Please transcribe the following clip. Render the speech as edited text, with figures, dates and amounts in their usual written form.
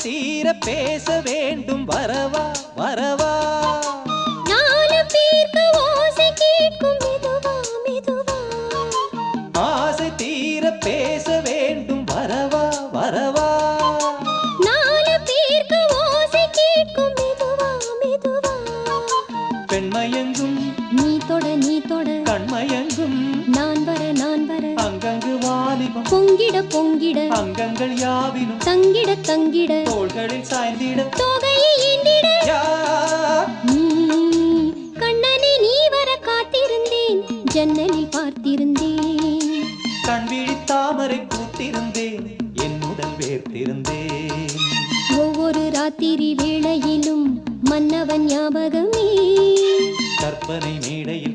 தீர பேச வேண்டும் வரவா வரவா நாலு பேருக்கு ஓசை கேட்கும் மெதுவா மெதுவா ஆசை தீர பேச வேண்டும் வரவா வரவா நாலு பேருக்கு ஓசை கேட்கும் மெதுவா மெதுவா பெண்மயங்கும் நீ தொட கண்மயங்கும் நான் வர அங்கங்கு வாலிபம் பொங்கிட பொங்கிட அங்கங்கள் யாவினும் தங்கிட தங்கிட தோள்களில் சாய்ந்திட தொகையை ஈண்டிட யார் நீ கண்ணனை நீ வர காத்திருந்தேன் ஜன்னலில் பார்த்திருந்தேன் கண் விழி தாமரை பூத்திருந்தேன் என் உடல் வேர்த்திருந்தேன் ஒவ்வொரு ராத்திரி வேளையிலும் மன்னவன் ஞாபகமே கற்பனை மேடையில்